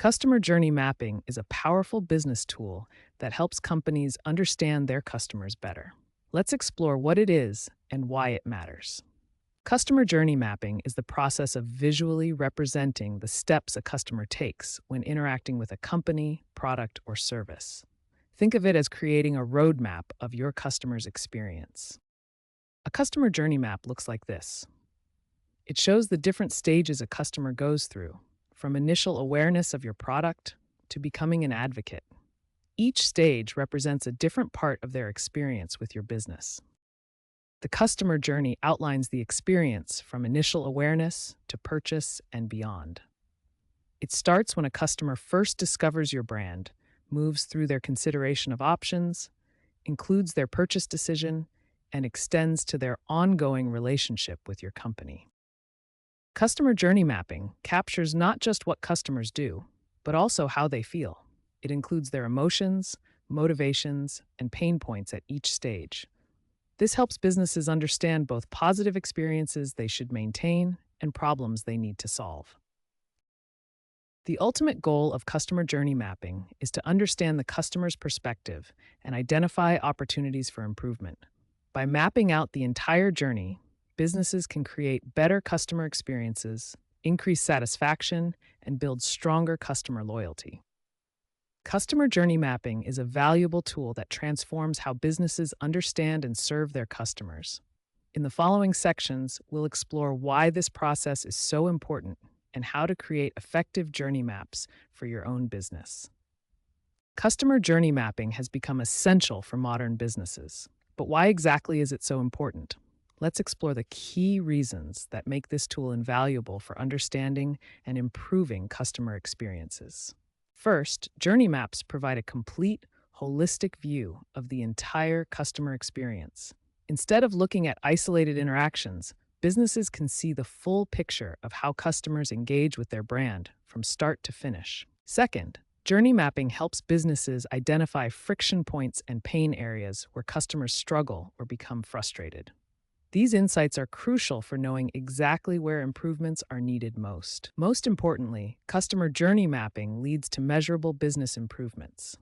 Customer journey mapping is a powerful business tool that helps companies understand their customers better. Let's explore what it is and why it matters. Customer journey mapping is the process of visually representing the steps a customer takes when interacting with a company, product, or service. Think of it as creating a roadmap of your customer's experience. A customer journey map looks like this. It shows the different stages a customer goes through, from initial awareness of your product to becoming an advocate. Each stage represents a different part of their experience with your business. The customer journey outlines the experience from initial awareness to purchase and beyond. It starts when a customer first discovers your brand, moves through their consideration of options, includes their purchase decision, and extends to their ongoing relationship with your company. Customer journey mapping captures not just what customers do, but also how they feel. It includes their emotions, motivations, and pain points at each stage. This helps businesses understand both positive experiences they should maintain and problems they need to solve. The ultimate goal of customer journey mapping is to understand the customer's perspective and identify opportunities for improvement. By mapping out the entire journey, businesses can create better customer experiences, increase satisfaction, and build stronger customer loyalty. Customer journey mapping is a valuable tool that transforms how businesses understand and serve their customers. In the following sections, we'll explore why this process is so important and how to create effective journey maps for your own business. Customer journey mapping has become essential for modern businesses. But why exactly is it so important? Let's explore the key reasons that make this tool invaluable for understanding and improving customer experiences. First, journey maps provide a complete, holistic view of the entire customer experience. Instead of looking at isolated interactions, businesses can see the full picture of how customers engage with their brand from start to finish. Second, journey mapping helps businesses identify friction points and pain areas where customers struggle or become frustrated. These insights are crucial for knowing exactly where improvements are needed most. Most importantly, customer journey mapping leads to measurable business improvements.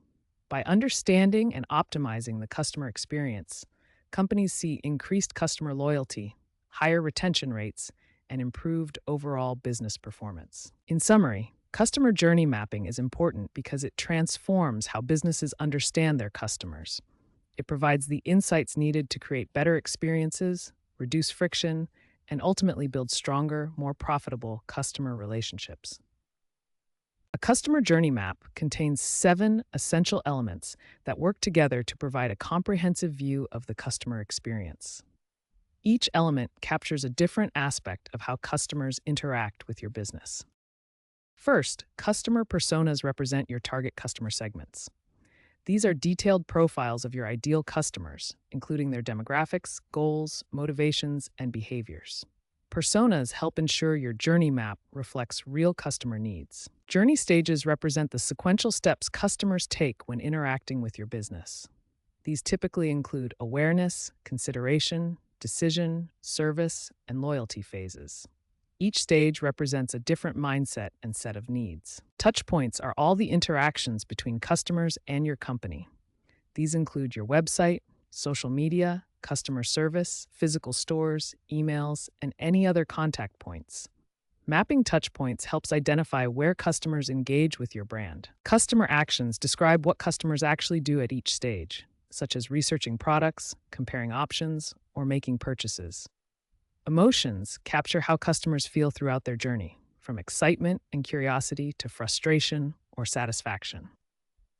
By understanding and optimizing the customer experience, companies see increased customer loyalty, higher retention rates, and improved overall business performance. In summary, customer journey mapping is important because it transforms how businesses understand their customers. It provides the insights needed to create better experiences, reduce friction, and ultimately build stronger, more profitable customer relationships. A customer journey map contains 7 essential elements that work together to provide a comprehensive view of the customer experience. Each element captures a different aspect of how customers interact with your business. First, customer personas represent your target customer segments. These are detailed profiles of your ideal customers, including their demographics, goals, motivations, and behaviors. Personas help ensure your journey map reflects real customer needs. Journey stages represent the sequential steps customers take when interacting with your business. These typically include awareness, consideration, decision, service, and loyalty phases. Each stage represents a different mindset and set of needs. Touchpoints are all the interactions between customers and your company. These include your website, social media, customer service, physical stores, emails, and any other contact points. Mapping touchpoints helps identify where customers engage with your brand. Customer actions describe what customers actually do at each stage, such as researching products, comparing options, or making purchases. Emotions capture how customers feel throughout their journey, from excitement and curiosity to frustration or satisfaction.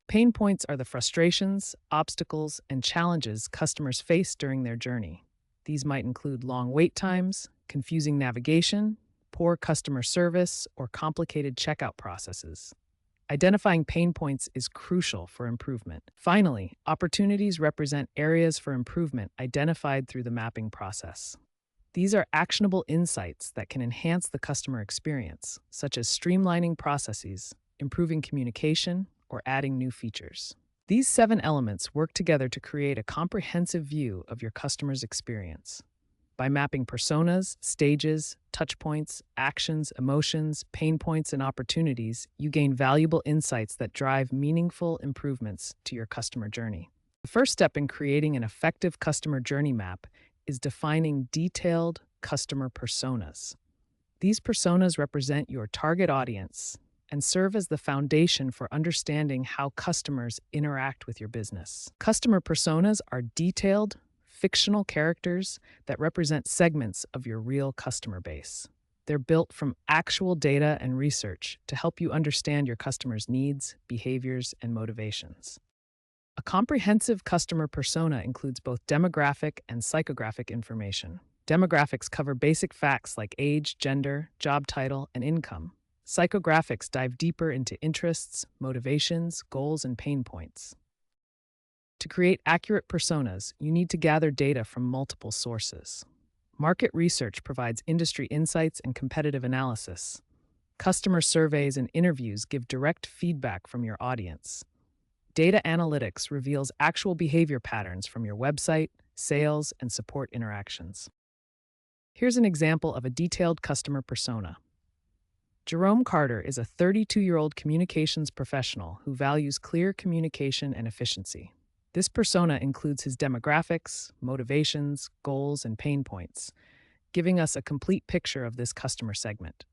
Pain points are the frustrations, obstacles, and challenges customers face during their journey. These might include long wait times, confusing navigation, poor customer service, or complicated checkout processes. Identifying pain points is crucial for improvement. Finally, opportunities represent areas for improvement identified through the mapping process. These are actionable insights that can enhance the customer experience, such as streamlining processes, improving communication, or adding new features. These 7 elements work together to create a comprehensive view of your customer's experience. By mapping personas, stages, touch points, actions, emotions, pain points, and opportunities, you gain valuable insights that drive meaningful improvements to your customer journey. The first step in creating an effective customer journey map is defining detailed customer personas. These personas represent your target audience and serve as the foundation for understanding how customers interact with your business. Customer personas are detailed, fictional characters that represent segments of your real customer base. They're built from actual data and research to help you understand your customers' needs, behaviors, and motivations. A comprehensive customer persona includes both demographic and psychographic information. Demographics cover basic facts like age, gender, job title, and income. Psychographics dive deeper into interests, motivations, goals, and pain points. To create accurate personas, you need to gather data from multiple sources. Market research provides industry insights and competitive analysis. Customer surveys and interviews give direct feedback from your audience. Data analytics reveals actual behavior patterns from your website, sales, and support interactions. Here's an example of a detailed customer persona. Jerome Carter is a 32-year-old communications professional who values clear communication and efficiency. This persona includes his demographics, motivations, goals, and pain points, giving us a complete picture of this customer segment.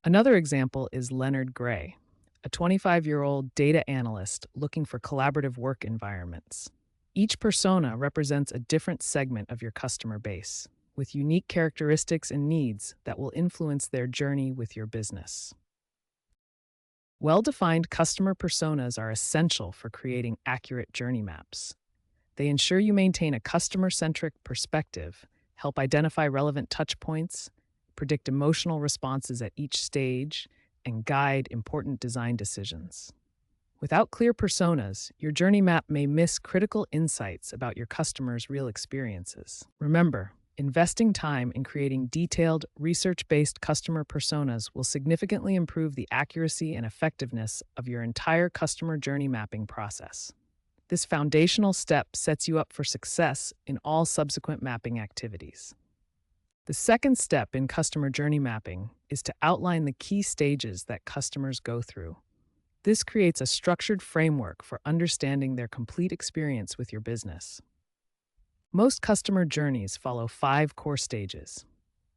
Another example is Leonard Gray, a 25-year-old data analyst looking for collaborative work environments. Each persona represents a different segment of your customer base, with unique characteristics and needs that will influence their journey with your business. Well-defined customer personas are essential for creating accurate journey maps. They ensure you maintain a customer-centric perspective, help identify relevant touch points, predict emotional responses at each stage, and guide important design decisions. Without clear personas, your journey map may miss critical insights about your customers' real experiences. Remember, investing time in creating detailed, research-based customer personas will significantly improve the accuracy and effectiveness of your entire customer journey mapping process. This foundational step sets you up for success in all subsequent mapping activities. The second step in customer journey mapping is to outline the key stages that customers go through. This creates a structured framework for understanding their complete experience with your business. Most customer journeys follow 5 core stages.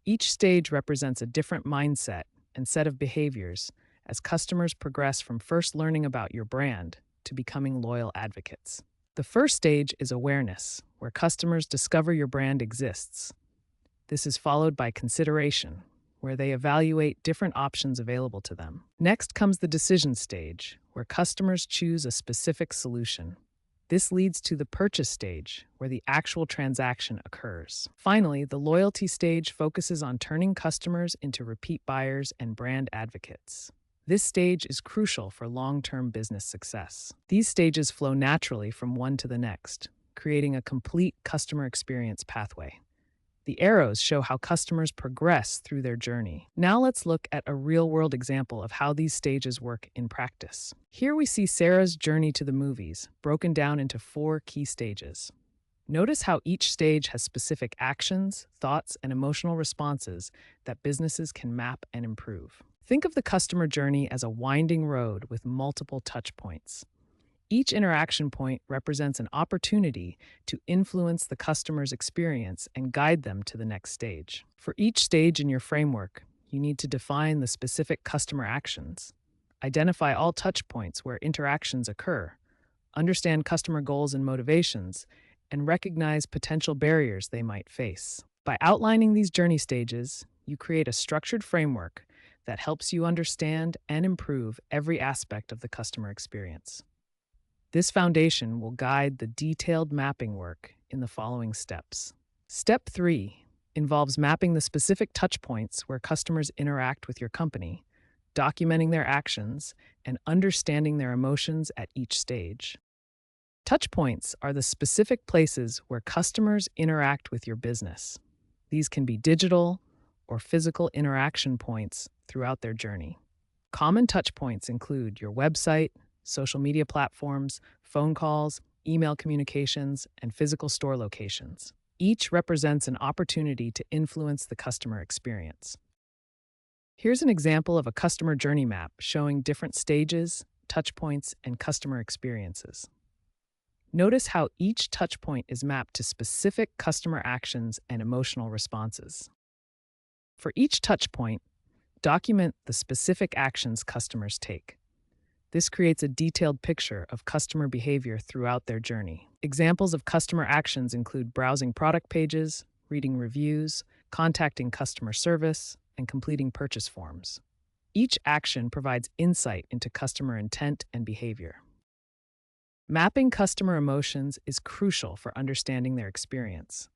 Each stage represents a different mindset and set of behaviors as customers progress from first learning about your brand to becoming loyal advocates. The first stage is awareness, where customers discover your brand exists. This is followed by consideration, where they evaluate different options available to them. Next comes the decision stage, where customers choose a specific solution. This leads to the purchase stage, where the actual transaction occurs. Finally, the loyalty stage focuses on turning customers into repeat buyers and brand advocates. This stage is crucial for long-term business success. These stages flow naturally from one to the next, creating a complete customer experience pathway. The arrows show how customers progress through their journey. Now let's look at a real-world example of how these stages work in practice. Here we see Sarah's journey to the movies, broken down into 4 key stages. Notice how each stage has specific actions, thoughts, and emotional responses that businesses can map and improve. Think of the customer journey as a winding road with multiple touch points. Each interaction point represents an opportunity to influence the customer's experience and guide them to the next stage. For each stage in your framework, you need to define the specific customer actions, identify all touch points where interactions occur, understand customer goals and motivations, and recognize potential barriers they might face. By outlining these journey stages, you create a structured framework that helps you understand and improve every aspect of the customer experience. This foundation will guide the detailed mapping work in the following steps. Step 3 involves mapping the specific touch points where customers interact with your company, documenting their actions, and understanding their emotions at each stage. Touch points are the specific places where customers interact with your business. These can be digital or physical interaction points throughout their journey. Common touch points include your website, social media platforms, phone calls, email communications, and physical store locations. Each represents an opportunity to influence the customer experience. Here's an example of a customer journey map showing different stages, touchpoints, and customer experiences. Notice how each touchpoint is mapped to specific customer actions and emotional responses. For each touchpoint, document the specific actions customers take. This creates a detailed picture of customer behavior throughout their journey. Examples of customer actions include browsing product pages, reading reviews, contacting customer service, and completing purchase forms. Each action provides insight into customer intent and behavior. Mapping customer emotions is crucial for understanding their experience.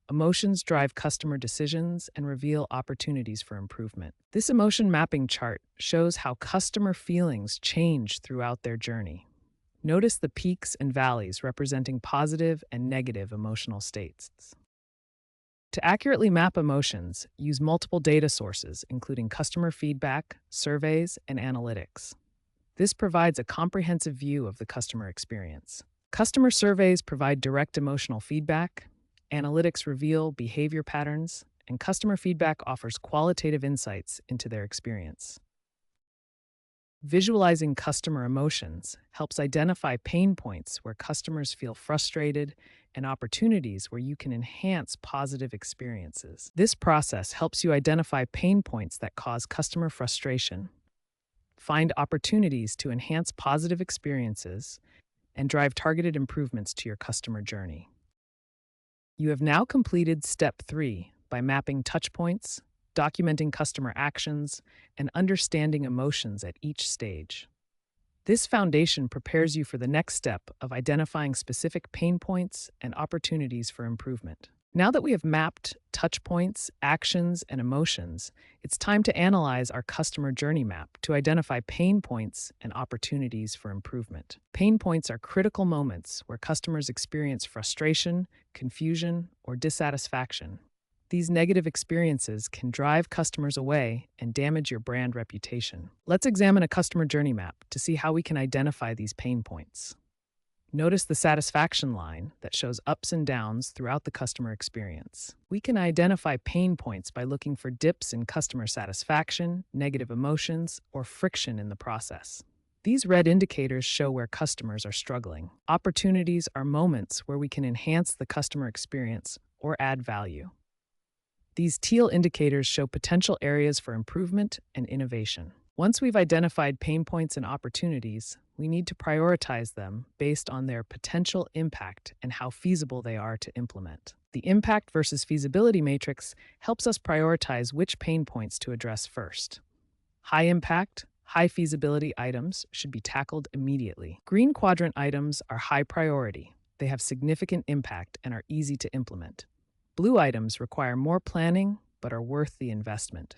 Emotions drive customer decisions and reveal opportunities for improvement. This emotion mapping chart shows how customer feelings change throughout their journey. Notice the peaks and valleys representing positive and negative emotional states. To accurately map emotions, use multiple data sources, including customer feedback, surveys, and analytics. This provides a comprehensive view of the customer experience. Customer surveys provide direct emotional feedback, analytics reveal behavior patterns, and customer feedback offers qualitative insights into their experience. Visualizing customer emotions helps identify pain points where customers feel frustrated and opportunities where you can enhance positive experiences. This process helps you identify pain points that cause customer frustration, find opportunities to enhance positive experiences, and drive targeted improvements to your customer journey. You have now completed Step 3 by mapping touchpoints, documenting customer actions, and understanding emotions at each stage. This foundation prepares you for the next step of identifying specific pain points and opportunities for improvement. Now that we have mapped touchpoints, actions, and emotions, it's time to analyze our customer journey map to identify pain points and opportunities for improvement. Pain points are critical moments where customers experience frustration, confusion, or dissatisfaction. These negative experiences can drive customers away and damage your brand reputation. Let's examine a customer journey map to see how we can identify these pain points. Notice the satisfaction line that shows ups and downs throughout the customer experience. We can identify pain points by looking for dips in customer satisfaction, negative emotions, or friction in the process. These red indicators show where customers are struggling. Opportunities are moments where we can enhance the customer experience or add value. These teal indicators show potential areas for improvement and innovation. Once we've identified pain points and opportunities, we need to prioritize them based on their potential impact and how feasible they are to implement. The impact versus feasibility matrix helps us prioritize which pain points to address first. High impact, high feasibility items should be tackled immediately. Green quadrant items are high priority. They have significant impact and are easy to implement. Blue items require more planning but are worth the investment.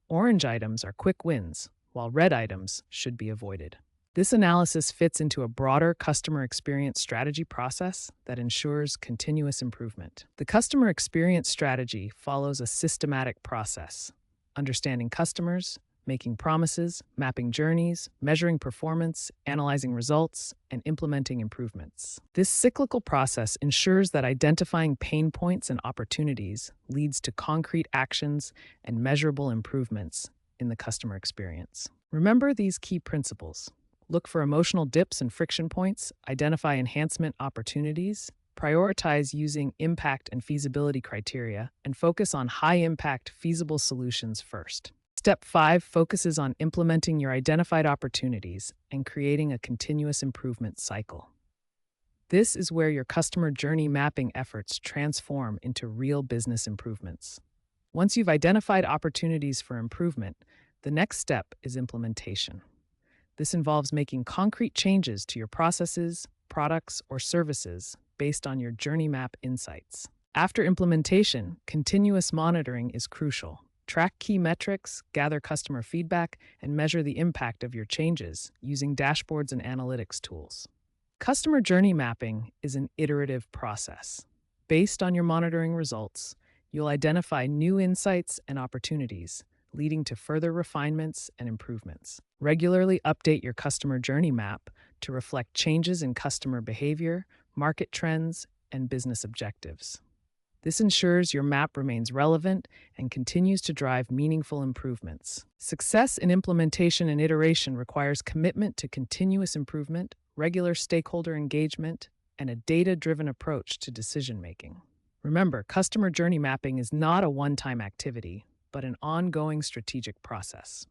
Orange items are quick wins, while red items should be avoided. This analysis fits into a broader customer experience strategy process that ensures continuous improvement. The customer experience strategy follows a systematic process: understanding customers, making promises, mapping journeys, measuring performance, analyzing results, and implementing improvements. This cyclical process ensures that identifying pain points and opportunities leads to concrete actions and measurable improvements in the customer experience. Remember these key principles. Look for emotional dips and friction points, identify enhancement opportunities, prioritize using impact and feasibility criteria, and focus on high-impact, feasible solutions first. Step 5 focuses on implementing your identified opportunities and creating a continuous improvement cycle. This is where your customer journey mapping efforts transform into real business improvements. Once you've identified opportunities for improvement, the next step is implementation. This involves making concrete changes to your processes, products, or services based on your journey map insights. After implementation, continuous monitoring is crucial. Track key metrics, gather customer feedback, and measure the impact of your changes using dashboards and analytics tools. Customer journey mapping is an iterative process. Based on your monitoring results, you'll identify new insights and opportunities, leading to further refinements and improvements. Regularly update your customer journey map to reflect changes in customer behavior, market trends, and business objectives. This ensures your map remains relevant and continues to drive meaningful improvements. Success in implementation and iteration requires commitment to continuous improvement, regular stakeholder engagement, and a data-driven approach to decision-making. Remember, customer journey mapping is not a one-time activity, but an ongoing strategic process.